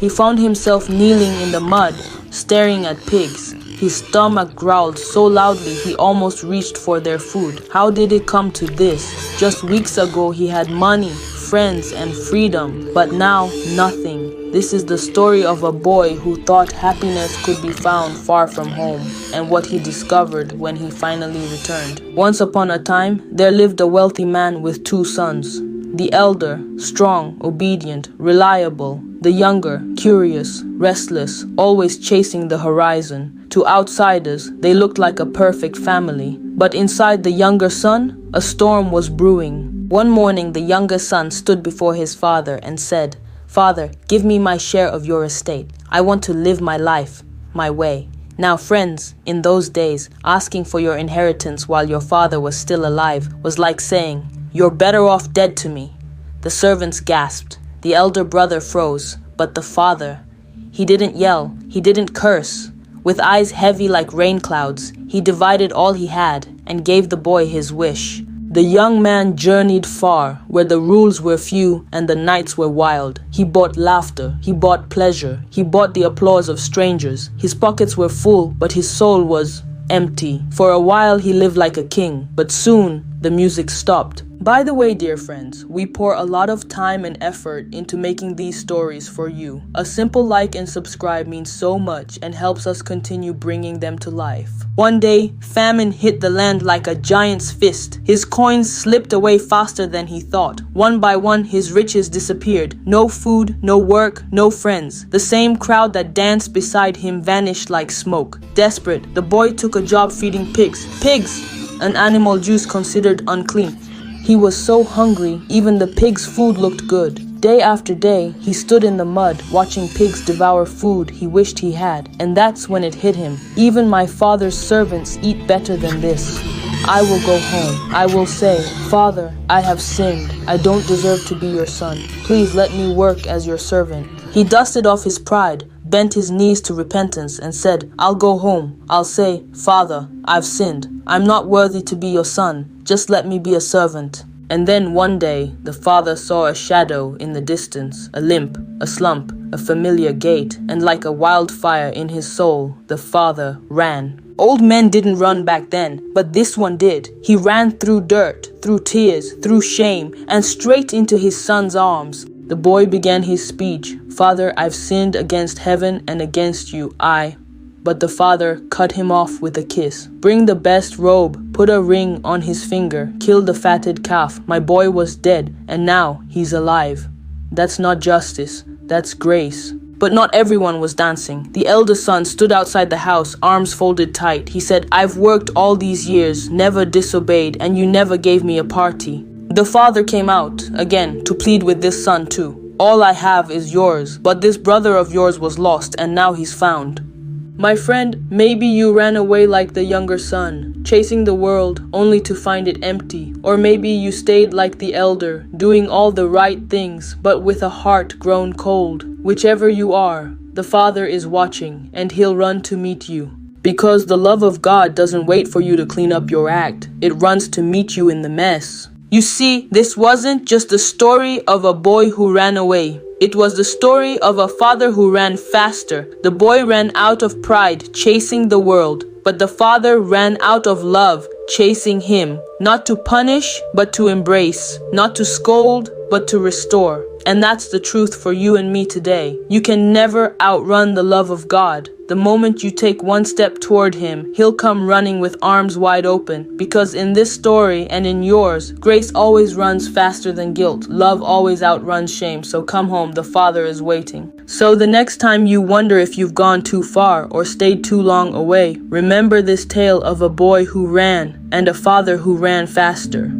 He found himself kneeling in the mud, staring at pigs. His stomach growled so loudly he almost reached for their food. How did it come to this? Just weeks ago he had money, friends, and freedom, but now nothing. This is the story of a boy who thought happiness could be found far from home, and what he discovered when he finally returned. Once upon a time, there lived a wealthy man with 2 sons. The elder, strong, obedient, reliable. The younger, curious, restless, always chasing the horizon. To outsiders, they looked like a perfect family. But inside the younger son, a storm was brewing. One morning, the younger son stood before his father and said, "Father, give me my share of your estate. I want to live my life, my way." Now, friends, in those days, asking for your inheritance while your father was still alive was like saying, "You're better off dead to me." The servants gasped. The elder brother froze. But the father, he didn't yell, he didn't curse. With eyes heavy like rain clouds, he divided all he had and gave the boy his wish. The young man journeyed far, where the rules were few and the nights were wild. He bought laughter, he bought pleasure, he bought the applause of strangers. His pockets were full, but his soul was empty. For a while he lived like a king, but soon the music stopped. By the way, dear friends, we pour a lot of time and effort into making these stories for you. A simple like and subscribe means so much and helps us continue bringing them to life. One day, famine hit the land like a giant's fist. His coins slipped away faster than he thought. One by one, his riches disappeared. No food, no work, no friends. The same crowd that danced beside him vanished like smoke. Desperate, the boy took a job feeding pigs. Pigs! An animal juice considered unclean. He was so hungry, even the pigs' food looked good. Day after day, he stood in the mud, watching pigs devour food he wished he had. And that's when it hit him. Even my father's servants eat better than this. I will go home. I will say, "Father, I have sinned. I don't deserve to be your son. Please let me work as your servant." He dusted off his pride, bent his knees to repentance, and said, "I'll go home. I'll say, 'Father, I've sinned. I'm not worthy to be your son. Just let me be a servant.'" And then one day, the father saw a shadow in the distance, a limp, a slump, a familiar gait, and like a wildfire in his soul, the father ran. Old men didn't run back then, but this one did. He ran through dirt, through tears, through shame, and straight into his son's arms. The boy began his speech, "Father, I've sinned against heaven and against you, But the father cut him off with a kiss. "Bring the best robe, put a ring on his finger, kill the fatted calf. My boy was dead, and now he's alive." That's not justice, that's grace. But not everyone was dancing. The elder son stood outside the house, arms folded tight. He said, "I've worked all these years, never disobeyed, and you never gave me a party." The father came out, again, to plead with this son too. "All I have is yours, but this brother of yours was lost, and now he's found." My friend, maybe you ran away like the younger son, chasing the world only to find it empty. Or maybe you stayed like the elder, doing all the right things, but with a heart grown cold. Whichever you are, the Father is watching, and He'll run to meet you. Because the love of God doesn't wait for you to clean up your act. It runs to meet you in the mess. You see, this wasn't just the story of a boy who ran away. It was the story of a father who ran faster. The boy ran out of pride, chasing the world. But the father ran out of love, chasing him. Not to punish, but to embrace. Not to scold, but to restore. And that's the truth for you and me today. You can never outrun the love of God. The moment you take one step toward Him, He'll come running with arms wide open. Because in this story and in yours, grace always runs faster than guilt. Love always outruns shame. So come home, the Father is waiting. So the next time you wonder if you've gone too far or stayed too long away, remember this tale of a boy who ran and a father who ran faster.